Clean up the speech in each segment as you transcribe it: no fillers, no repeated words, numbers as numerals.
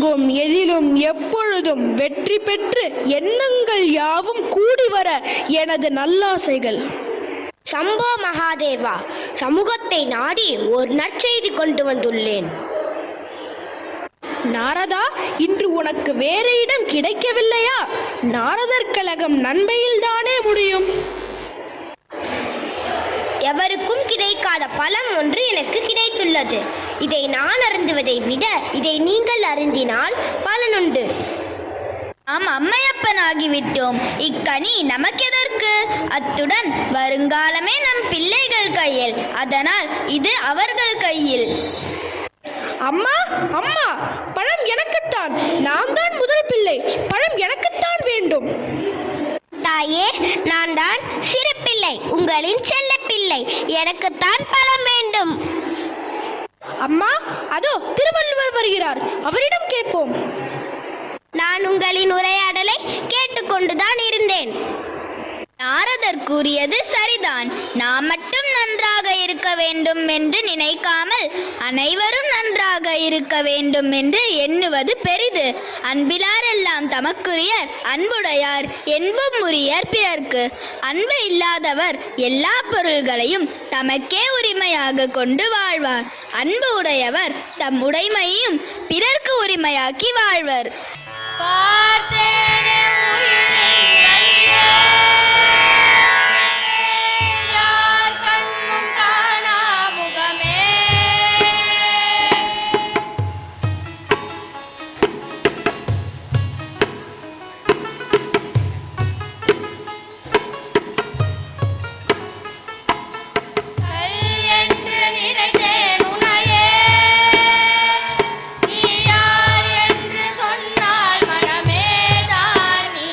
எங்கும் எதிலும் எப்பொழுதும் வெற்றி பெற்று எண்ணங்கள் யாவும் கூடி வர எனது நல்லாசைகள். சம்போ மகாதேவா, சமூகத்தை நாடி ஒரு நற்செய்தி கொண்டு வந்துள்ளேன். நாரதா, இன்று உனக்கு வேறு இடம் கிடைக்கவில்லையா? நாரதர் கழகம் நன்மையில்தானே முடியும். எவருக்கும் கிடைக்காத பலம் ஒன்று எனக்கு கிடைத்துள்ளது. இதை நான் அருந்துவதை விட இதை நீங்கள் அருந்தினால் பலனுண்டு. நாம் அம்மையப்பன் ஆகிவிட்டோம். இக்கனி நமக்கெதற்கு? அத்துடன் வருங்காலமே நம் பிள்ளைகள் கையில். அதனால் இது அவர்கள் கையில். அம்மா, அம்மா, பழம் எனக்குத்தான். நான் தான் முதல் பிள்ளை. பழம் எனக்குத்தான் வேண்டும். தாயே, நான் தான் சிறு பிள்ளை, உங்களின் செல்ல பிள்ளை. எனக்குத்தான் பழம் வேண்டும். அம்மா, அதோ திருவள்ளுவர் வருகிறார், அவரிடம் கேட்போம். நான் உங்களின் உரையாடலை கேட்டுக்கொண்டுதான் இருந்தேன். நாரதர் கூறியது சரிதான். நாம் மட்டும் நன்றாக இருக்க வேண்டும் என்று நினைக்காமல் அனைவரும் நன்றாக இருக்க வேண்டும் என்று எண்ணுவது பெரிது. அன்பிலாரெல்லாம் தமக்குரியர், அன்புடையார் என்பும் உரியர் பிறர்க்கு. அன்பு இல்லாதவர் எல்லா பொருள்களையும் தமக்கே உரிமையாக கொண்டு வாழ்வார். அன்பு உடையவர் தம் உடைமையையும் பிறர்க்கு உரிமையாக்கி வாழ்வர். நீ யார் என்று சொன்னால் மனமேதான் நீ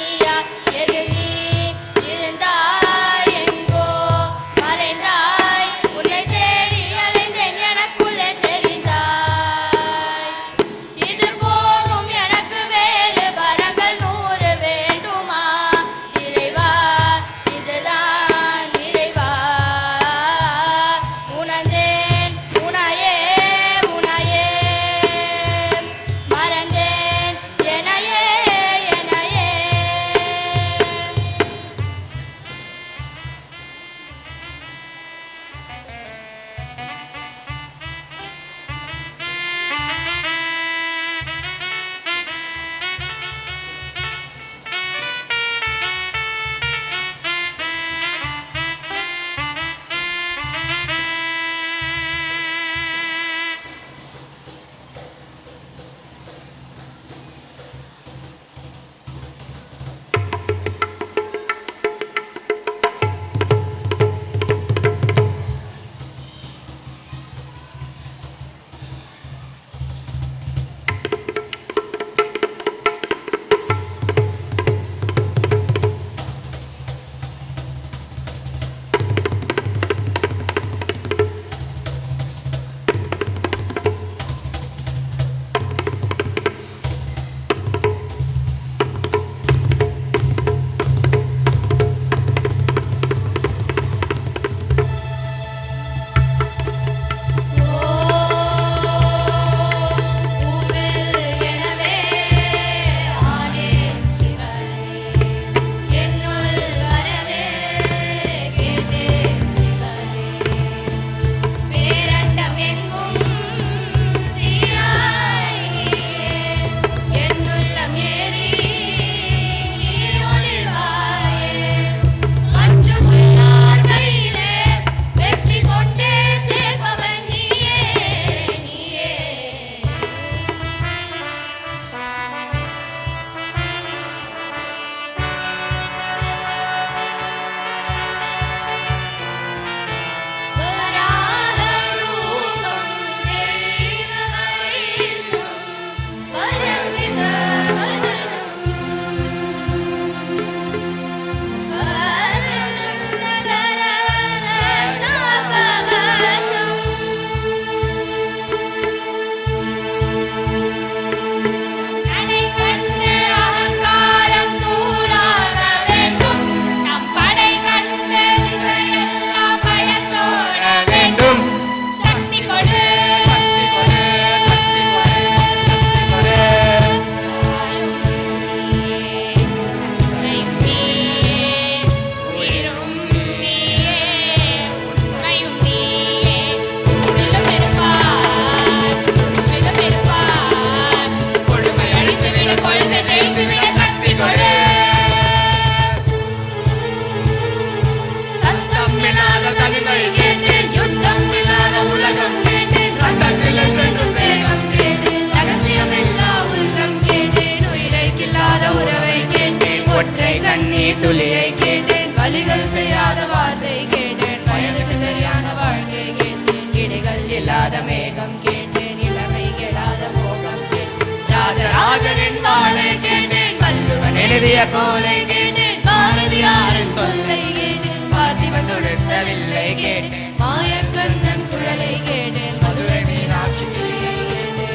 கண்ணீர் துளியை கேட்டேன், வலிகள் செய்யாத வார்த்தை கேட்டேன், வயதுக்கு சரியான வாழ்க்கை கேட்டேன், இடைகள் இல்லாத மேகம் கேட்டேன், இளமை கெடாத மோகம் கேட்டேன், ராஜராஜனின் வாளை கேட்டேன், வள்ளுவன் எழுதிய கோலை கேட்டேன், பாரதியாரின் சொல்லை கேட்டேன், பார்த்திபன் தொடுத்த வில்லை கேட்டேன், மாயக்கண்ணன் குழலை கேட்டேன், மதுரை மீனாட்சி கிளியை கேட்டேன்.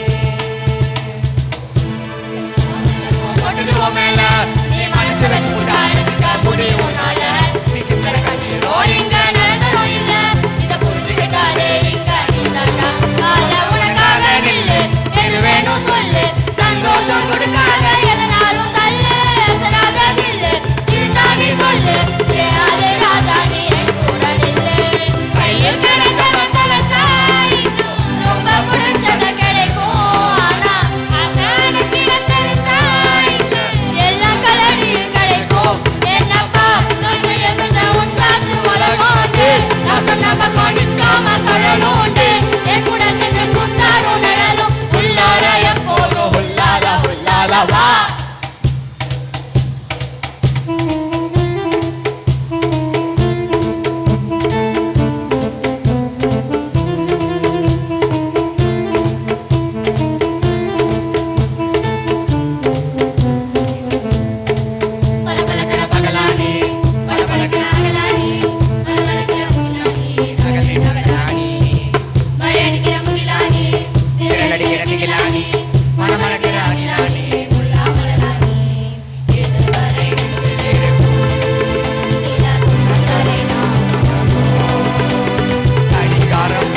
நீ மனசு வச்சு போட்டா ரசிக்க முடியும் உன்னால, நீ சிந்தர கண்ணீரோ இங்க நடந்தரோ இல்ல, இத புரிஞ்சுக்கிட்டாலே இங்க நீ தாண்டா கால உனக்காக நில்லு, எது வேணும் சொல்லு, சந்தோஷம் கொடுக்காத எதனாலும் தள்ளு, அசராத நில்லு, இருந்தா நீ சொல்லு, ஏன் ஆளு ராஜா நீ என் கூட நில்லு, கையில் கிடைச்சத தொலைச்சா இன்னும் ரொம்ப பிடிச்சத கிடைக்கும், ஆனா ஆசான கிட தெரிஞ்சா எல்லா கலடியும் கிடைக்கும், என்னப்பா நன்மையென்ற உன் காசு உலகோண்டு, நான் சொன்ன பக்கம் நிற்காம சொல்லணுண்டு, என் கூட சேர்ந்து குத்தாடும் நிழலும் உள்ளார எப்போதும் உள்ளால உள்ளால வா. பலபலக்கிற பகலானி, பலபலக்கிற அகலானி, பலபலக்கிற முகிலானி, பகலே பகலானி, மழை அடிக்கிற முகிலானி, நிழல் அடிக்கிற திகிலானி, மணமணக்கிற அகிலானி, முல்லா மலரானி, இதழ் வரை நெஞ்சில் இருக்கும், சில துன்பங்களை நாம் அடிகாரம்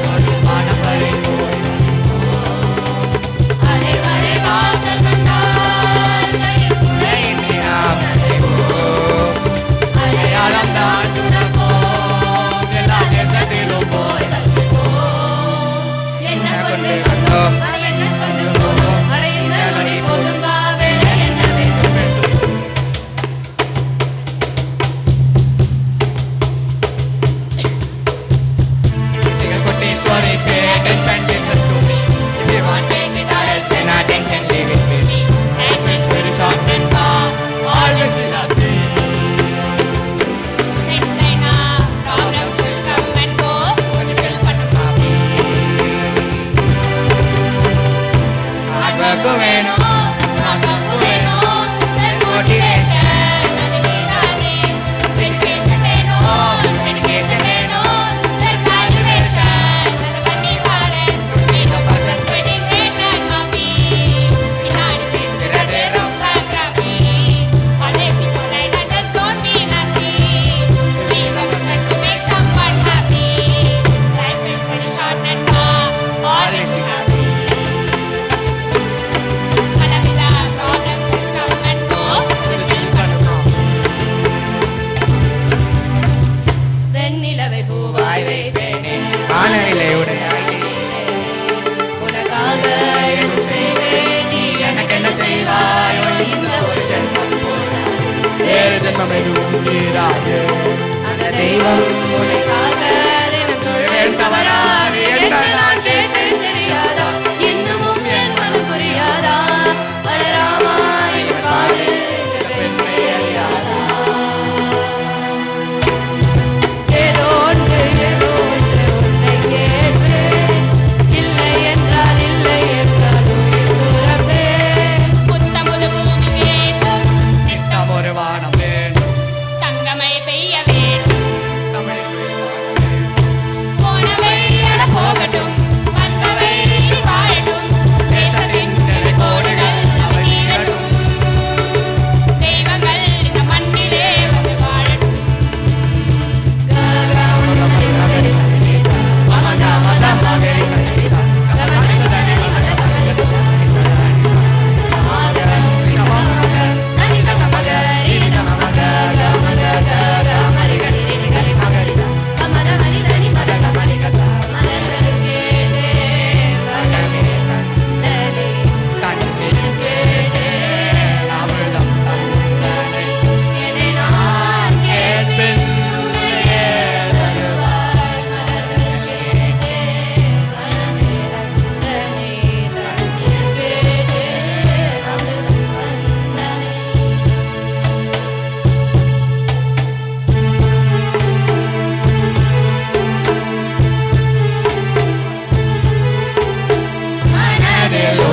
கொடுமான பறை அடைமழை வாசல் வந்தால் கையில் குடை நாம் அடைவோம், அடையாளம் தான் துறப்போம், எல்லா தேசத்திலும் போய் வசிப்போம், என்ன கொண்டு வந்தோம் அதை என்ன கொண்டு போவோம், அடைந்த நொடி போதும் வா வேற என்ன வேண்டும் வேண்டும். Single good day story, pay attention, listen to me. If you want take it all else, then attention, leave it with me. Life is very short and always be happy. Things I know, problems will come and go, but you still fun and happy. Hard work வேணும், hard work வேணும், self motivation அது நீதானே, education வேணும், dedication வேணும், self valuation நல்ல பண்ணி பாரு, be the person spreading great and happy, பின்னாடி பேசுறது ரொம்ப crappy, always be polite and just don't be nasty, be the person to make someone happy, life is very short and always be happy. பலவித problems will come and go, but still fun and happy. வெண்ணிலவை பூவாய் வைப்பேனே, வானவில்லை உடையாய் தெரிவேனே, உனக்காக எதுவும் செய்வேன், நீ எனக்கு என்ன செய்வாயோ, இந்த ஒரு ஜென்மம் போதாது, வேறு ஜென்மம் எதுவும் தீராது, அந்த தெய்வம் உனக்காக தினம் தொழுவேன் தவறாது, என்ன நான் கேட்டேன் தெரியாதா, இன்னமும் என் மனம் புரியாதா, அடராமா இனி பாடு இந்த பெண்மை அறியாதா, ஏதோ ஒன்று உன்னை கேட்பேன், இல்லை என்றால் இல்லை என்றால் உயிர் துறப்பேன், புத்தமுது பூமி வேண்டும், நித்தம் ஒரு வானம் வேண்டும், தங்கமழை பெய்ய வேண்டும், தமிழில் வானம் வேண்டும். போனவை என போகட்டும், அலேலூயா